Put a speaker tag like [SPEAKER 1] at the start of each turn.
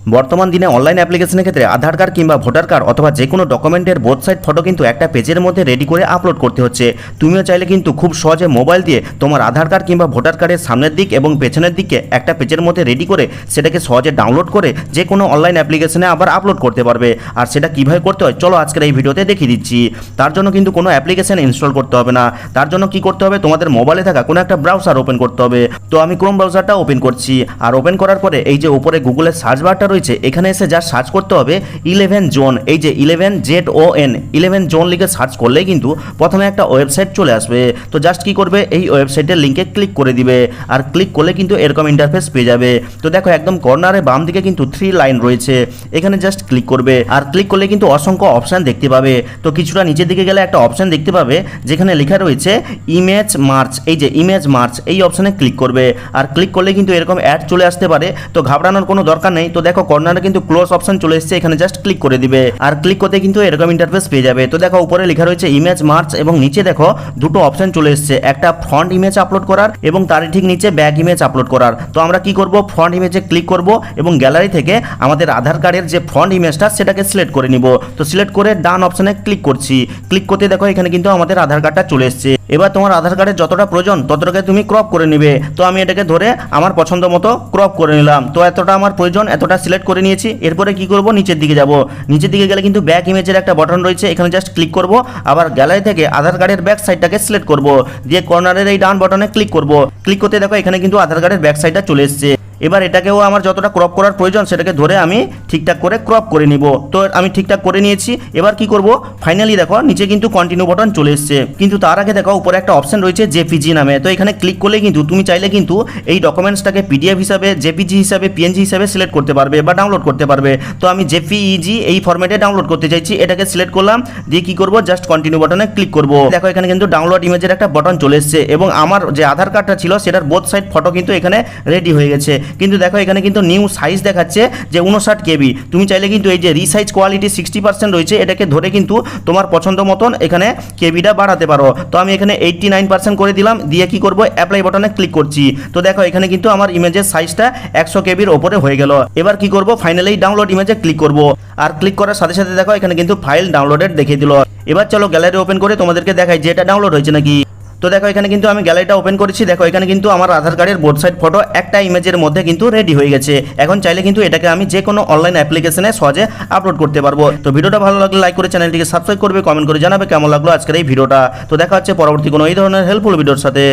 [SPEAKER 1] বর্তমান দিনে অনলাইন অ্যাপ্লিকেশনের ক্ষেত্রে আধার কার্ড কিংবা ভোটার কার্ড অথবা যে কোনো ডকুমেন্টের বোথ সাইড ফটো কিন্তু একটা পেজের মধ্যে রেডি করে আপলোড করতে হচ্ছে। তুমিও চাইলে কিন্তু খুব সহজে মোবাইল দিয়ে তোমার আধার কার্ড কিংবা ভোটার কার্ডের সামনের দিক এবং পেছনের দিকে একটা পেজের মধ্যে রেডি করে সেটাকে সহজে ডাউনলোড করে যে কোনো অনলাইন অ্যাপ্লিকেশনে আবার আপলোড করতে পারবে। আর সেটা কীভাবে করতে হয় চলো আজকের এই ভিডিওতে দেখিয়ে দিচ্ছি। তার জন্য কিন্তু কোনো অ্যাপ্লিকেশন ইনস্টল করতে হবে না। তার জন্য কি করতে হবে, তোমাদের মোবাইলে থাকা কোনো একটা ব্রাউজার ওপেন করতে হবে। তো আমি ক্রোম ব্রাউজারটা ওপেন করছি। আর ওপেন করার পরে এই যে উপরে গুগলের সার্চ বারটা রয়েছে এখানে এসে যা সার্চ করতে হবে 11 জোন, এই যে 11 জোন লিখে সার্চ করলেই কিন্তু প্রথমে একটা ওয়েবসাইট চলে আসবে। তো জাস্ট কি করবে, এই ওয়েবসাইটের লিঙ্কে ক্লিক করে দিবে। আর ক্লিক করলে কিন্তু এরকম ইন্টারফেস পেয়ে যাবে। তো দেখো একদম কর্নারে বাম দিকে কিন্তু 3 লাইন রয়েছে, এখানে জাস্ট ক্লিক করবে। আর ক্লিক করলে কিন্তু অসংখ্য অপশান দেখতে পাবে। তো কিছুটা নিচের দিকে গেলে একটা অপশান দেখতে পাবে যেখানে লেখা রয়েছে ইমেজ মার্চ, এই যে ইমেজ মার্চ এই অপশানে ক্লিক করবে। আর ক্লিক করলে কিন্তু এরকম অ্যাড চলে আসতে পারে, তো ঘাবড়ানোর কোনো দরকার নেই। তো দেখো কর্নারে কিন্তু ক্লোজ অপশন চলে এসেছে, এখানে জাস্ট ক্লিক করে দিবে। আর ক্লিক করতে কিন্তু এরকম ইন্টারফেস পেয়ে যাবে। তো দেখো উপরে লেখা রয়েছে ইমেজ মার্চ এবং নিচে দেখো দুটো অপশন চলে এসেছে, একটা ফ্রন্ট ইমেজ আপলোড করার এবং তার ঠিক নিচে ব্যাক ইমেজ আপলোড করার। তো আমরা কি করব, ফ্রন্ট ইমেজে ক্লিক করব এবং গ্যালারি থেকে আমাদের আধার কার্ডের যে ফ্রন্ট ইমেজটা সেটাকে সিলেক্ট করে নিব। তো সিলেক্ট করে ডান অপশনে ক্লিক করছি। ক্লিক করতে দেখো এখানে কিন্তু আমাদের আধার কার্ডটা চলে এসেছে। এবার তোমার আধার কার্ডের যতটা প্রয়োজন ততটাকে তুমি ক্রপ করে নিবে। তো আমি এটাকে ধরে আমার পছন্দ মতো ক্রপ করে নিলাম। তো এতটা আমার প্রয়োজন, এতটা সিলেক্ট করে নিয়েছি। এরপরে কি করব, নিচের দিকে যাব। নিচের দিকে গেলে কিন্তু ব্যাক ইমেজের একটা বাটন রয়েছে, এখানে জাস্ট ক্লিক করব। আবার গ্যালারি থেকে আধার কার্ডের ব্যাক সাইডটাকে সিলেক্ট করব, দিয়ে কর্নারের এই ডান বাটনে ক্লিক করব। ক্লিক করতে দেখো এখানে কিন্তু আধার কার্ডের ব্যাক সাইডটা চলে এসেছে। এবার এটাকেও আমার যতটা ক্রপ করার প্রয়োজন সেটাকে ধরে আমি ঠিকঠাক করে ক্রপ করে নিব। তো আমি ঠিকঠাক করে নিয়েছি। এবার কি করব, ফাইনালি দেখো নিচে কিন্তু কন্টিনিউ বাটন চলে এসেছে। কিন্তু তার আগে দেখো উপরে একটা অপশন রয়েছে জেপিজি নামে। তো এখানে ক্লিক করলে কিন্তু তুমি চাইলে কিন্তু এই ডকুমেন্টসটাকে পিডিএফ হিসাবে, জেপিজি হিসাবে, পিএনজি হিসাবে সিলেক্ট করতে পারবে বা ডাউনলোড করতে পারবে। তো আমি জেপিইজি এই ফরম্যাটে ডাউনলোড করতে চাইছি, এটাকে সিলেক্ট করলাম। দিয়ে কি করব, জাস্ট কন্টিনিউ বাটনে ক্লিক করব। দেখো এখানে কিন্তু ডাউনলোড ইমেজের একটা বাটন চলে এসেছে এবং আমার যে আধার কার্ডটা ছিল সেটার বোথ সাইড ফটো কিন্তু এখানে রেডি হয়ে গেছে। কিন্তু দেখো এখানে কিন্তু নিউ সাইজ দেখাচ্ছে যে 59 KB। তুমি চাইলে কিন্তু এই যে রিসাইজ কোয়ালিটি 60% রয়েছে, এটাকে ধরে কিন্তু তোমার পছন্দ মতন এখানে কেবিটা বাড়াতে পারো। তো আমি এখানে 89% করে দিলাম। দিয়ে কি করব, অ্যাপ্লাই বাটনে ক্লিক করছি। তো দেখো এখানে কিন্তু আমার ইমেজের সাইজটা 100 KBর ওপরে হয়ে গেল। এবার কি করব, ফাইনালি ডাউনলোড ইমেজে ক্লিক করব। আর ক্লিক করার সাথে সাথে দেখো এখানে কিন্তু ফাইল ডাউনলোডেড দেখিয়ে দিল। এবার চলো গ্যালারি ওপেন করে তোমাদেরকে দেখাই যে এটা ডাউনলোড হয়েছে নাকি। তো দেখো এখানে কিন্তু আমি গ্যালারিটা ওপেন করেছি। দেখো এখানে কিন্তু আমার আধার কার্ডের বোথ সাইড ফটো একটা ইমেজের মধ্যে কিন্তু রেডি হয়ে গেছে। এখন চাইলে কিন্তু এটাকে আমি যে কোনো অনলাইন অ্যাপ্লিকেশনে সহজে আপলোড করতে পারবো। তো ভিডিওটা ভালো লাগলে লাইক করে চ্যানেলটিকে সাবস্ক্রাইব করবে, কমেন্ট করে জানাবে কেমন লাগলো আজকের এই ভিডিওটা। তো দেখা হচ্ছে পরবর্তী কোনো এই ধরনের হেল্পফুল ভিডিওর সাথে।